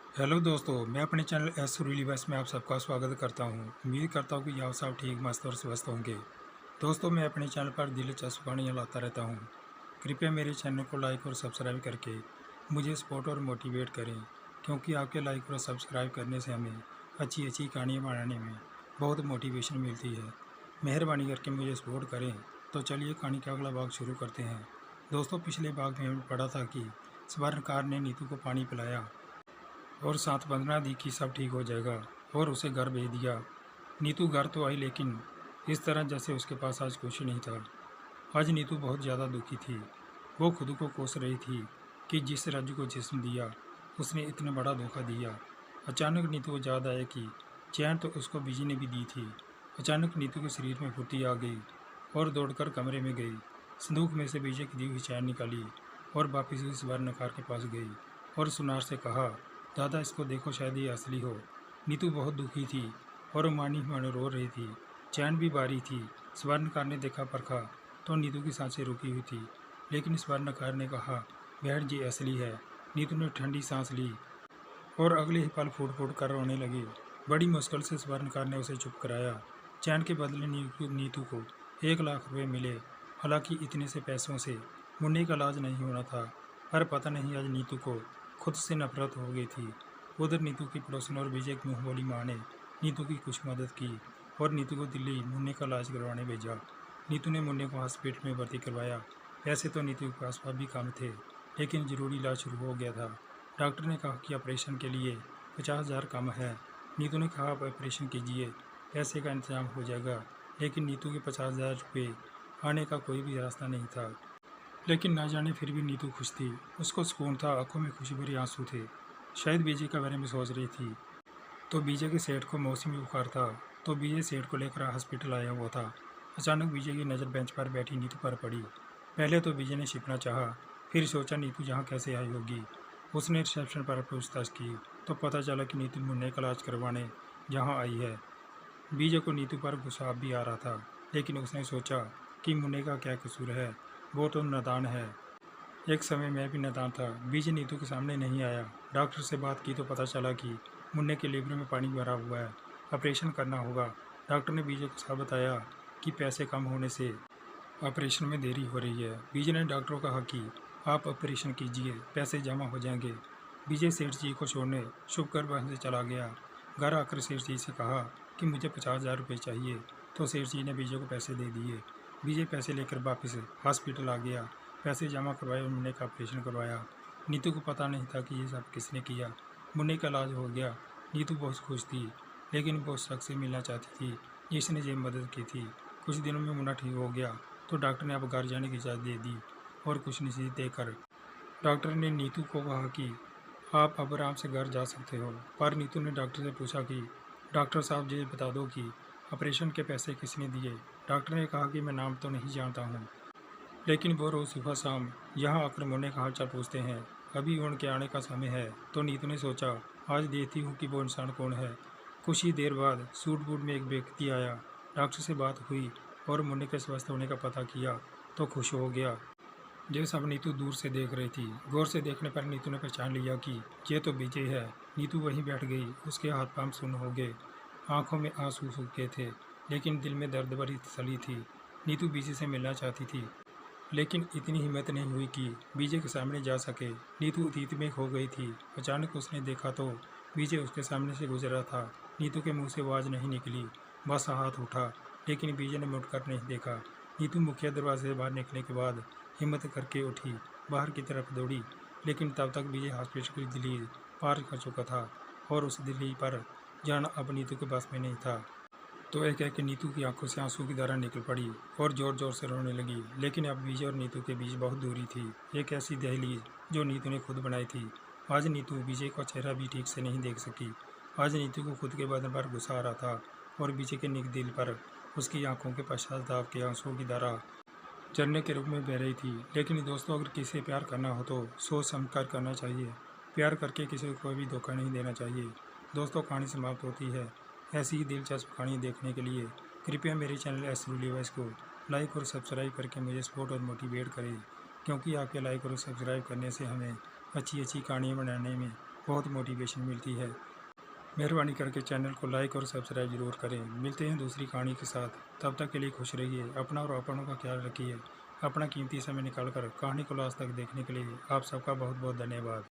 Hello दोस्तों, मैं अपने चैनल एस सुरीली बस में आप सबका स्वागत करता हूं। उम्मीद करता हूं कि आप सब ठीक, मस्त और स्वस्थ होंगे। दोस्तों, मैं अपने चैनल पर दिलचस्प कहानियाँ लाता रहता हूं। कृपया मेरे चैनल को लाइक और सब्सक्राइब करके मुझे सपोर्ट और मोटिवेट करें, क्योंकि आपके लाइक और सब्सक्राइब करने से हमें अच्छी अच्छी कहानियाँ बनाने में बहुत मोटिवेशन मिलती है। मेहरबानी करके मुझे सपोर्ट करें। तो चलिए कहानी का अगला भाग शुरू करते हैं। दोस्तों, पिछले भाग में हमने पढ़ा था कि स्वर्णकार ने नीतू को पानी पिलाया और सांत्वना दी कि सब ठीक हो जाएगा और उसे घर भेज दिया। नीतू घर तो आई, लेकिन इस तरह जैसे उसके पास आज कुछ नहीं था। आज नीतू बहुत ज़्यादा दुखी थी। वो खुद को कोस रही थी कि जिस राजू को जिस्म दिया उसने इतना बड़ा धोखा दिया। अचानक नीतू को याद आया कि चैन तो उसको बीजी ने भी दी थी। अचानक नीतू के शरीर में फुर्ती आ गई और दौड़कर कमरे में गई। संदूक में से बीजे की दी हुई चैन निकाली और वापिस उस स्वर्णकार के पास गई और सुनार से कहा, दादा इसको देखो, शायद ये असली हो। नीतू बहुत दुखी थी और मानी मन रो रही थी। चैन भी भारी थी। स्वर्णकार ने देखा परखा तो नीतू की सांसें रुकी हुई थी, लेकिन स्वर्णकार ने कहा, बहन जी असली है। नीतू ने ठंडी सांस ली और अगले ही पल फूट फूट कर रोने लगी। बड़ी मुश्किल से स्वर्णकार ने उसे चुप कराया। चैन के बदले नीतू को 1 लाख रुपए मिले। हालांकि इतने से पैसों से मुन्नी का इलाज नहीं होना था, पर पता नहीं आज नीतू को खुद से नफरत हो गई थी। उधर नीतू की पड़ोसन और विजय की मुँह बोली माँ ने नीतू की कुछ मदद की और नीतू को दिल्ली मुन्नी का इलाज करवाने भेजा। नीतू ने मुन्नी को हॉस्पिटल में भर्ती करवाया। वैसे तो नीतू के पास भी काम थे, लेकिन जरूरी इलाज शुरू हो गया था। डॉक्टर ने कहा कि ऑपरेशन के लिए 50,000 कम है। नीतू ने कहा, आप ऑपरेशन कीजिए, पैसे का इंतजाम हो जाएगा। लेकिन नीतू के 50,000 रुपये आने का कोई भी रास्ता नहीं था। लेकिन ना जाने फिर भी नीतू खुश थी। उसको सुकून था, आंखों में खुशी भरे आंसू थे। शायद बीजे के बारे में सोच रही थी। तो बीजे के सेठ को मौसमी बुखार था, तो बीजे सेठ को लेकर हॉस्पिटल आया हुआ था। अचानक बीजे की नज़र बेंच पर बैठी नीतू पर पड़ी। पहले तो बीजे ने छिपना चाहा, फिर सोचा नीतू यहाँ कैसे आई होगी। उसने रिसेप्शन पर पूछताछ की तो पता चला कि नीतू मुन्ने का इलाज करवाने यहाँ आई है। बीजे को नीतू पर गुस्सा भी आ रहा था, लेकिन उसने सोचा कि मुन्ने का क्या कसूर है, वो तो नादान है। एक समय मैं भी नादान था। बीजे नीतू के सामने नहीं आया। डॉक्टर से बात की तो पता चला कि मुन्ने के लीवर में पानी भरा हुआ है, ऑपरेशन करना होगा। डॉक्टर ने बीजे को साफ बताया कि पैसे कम होने से ऑपरेशन में देरी हो रही है। बीजे ने डॉक्टर को कहा कि आप ऑपरेशन कीजिए, पैसे जमा हो जाएंगे। बीजे सेठ जी को छोड़ने शुभकर वहाँ से चला गया। घर आकर सेठ जी से कहा कि मुझे 50,000 रुपये चाहिए, तो सेठ जी ने बीजे को पैसे दे दिए। बीजे पैसे लेकर वापस हॉस्पिटल आ गया। पैसे जमा करवाए और मुन्ने का ऑपरेशन करवाया। नीतू को पता नहीं था कि ये सब किसने किया। मुन्ने का इलाज हो गया। नीतू बहुत खुश थी, लेकिन वो उस शख्स से मिलना चाहती थी जिसने ये मदद की थी। कुछ दिनों में मुन्ना ठीक हो गया तो डॉक्टर ने अब घर जाने की इजाज़त दे दी और कुछ नसीहत देकर डॉक्टर ने नीतू को कहा कि आप अब आराम से घर जा सकते हो। पर नीतू ने डॉक्टर से पूछा कि डॉक्टर साहब ये बता दो कि ऑपरेशन के पैसे किसने दिए। डॉक्टर ने कहा कि मैं नाम तो नहीं जानता हूँ, लेकिन वो रोज़ सुबह शाम यहाँ आकर मुन्ने का हालचाल पूछते हैं। अभी उनके आने का समय है। तो नीतू ने सोचा, आज देखती हूँ कि वो इंसान कौन है। कुछ ही देर बाद सूट बूट में एक व्यक्ति आया। डॉक्टर से बात हुई और मुन्ने के स्वस्थ होने का पता किया तो खुश हो गया। ये सब नीतू दूर से देख रही थी। गौर से देखने पर नीतू ने पहचान लिया कि ये तो विजय है। नीतू वहीं बैठ गई। उसके हाथ पांव सुन्न हो गए, आंखों में आंसू सूख गए थे, लेकिन दिल में दर्द भरी तसल्ली थी। नीतू विजय से मिलना चाहती थी, लेकिन इतनी हिम्मत नहीं हुई कि विजय के सामने जा सके। नीतू अतीत में खो गई थी। अचानक उसने देखा तो विजय उसके सामने से गुजरा था। नीतू के मुंह से आवाज़ नहीं निकली, बस हाथ उठा, लेकिन विजय ने मुड़कर नहीं देखा। नीतू मुख्य दरवाजे से बाहर निकलने के बाद हिम्मत करके उठी, बाहर की तरफ दौड़ी, लेकिन तब तक विजय हॉस्पिटल की दहलीज पार कर चुका था और उस दहलीज पर जाना अब नीतू के बस में नहीं था। तो एक एक नीतू की आंखों से आंसू की धारा निकल पड़ी और ज़ोर ज़ोर से रोने लगी। लेकिन अब विजय और नीतू के बीच बहुत दूरी थी, एक ऐसी दहलीज जो नीतू ने खुद बनाई थी। आज नीतू विजय का चेहरा भी ठीक से नहीं देख सकी। आज नीतू को खुद के बदन पर गुस्सा आ रहा था और विजय के निक दिल पर उसकी आंखों के पश्चाताप के आंसुओं की धारा झरने के रूप में बह रही थी। लेकिन दोस्तों, अगर किसी से प्यार करना हो तो सोच समझ कर करना चाहिए। प्यार करके किसी को कोई भी धोखा नहीं देना चाहिए। दोस्तों, कहानी समाप्त होती है। ऐसी ही दिलचस्प कहानी देखने के लिए कृपया मेरे चैनल एस रिलीवाइस को लाइक और सब्सक्राइब करके मुझे सपोर्ट और मोटिवेट करें, क्योंकि आपके लाइक और सब्सक्राइब करने से हमें अच्छी अच्छी कहानियाँ बनाने में बहुत मोटिवेशन मिलती है। मेहरबानी करके चैनल को लाइक और सब्सक्राइब जरूर करें। मिलते हैं दूसरी कहानी के साथ, तब तक के लिए खुश रहिए, अपना और अपनों का ख्याल रखिए। अपना कीमती समय निकाल कर कहानी को लास्ट तक देखने के लिए आप सबका बहुत बहुत धन्यवाद।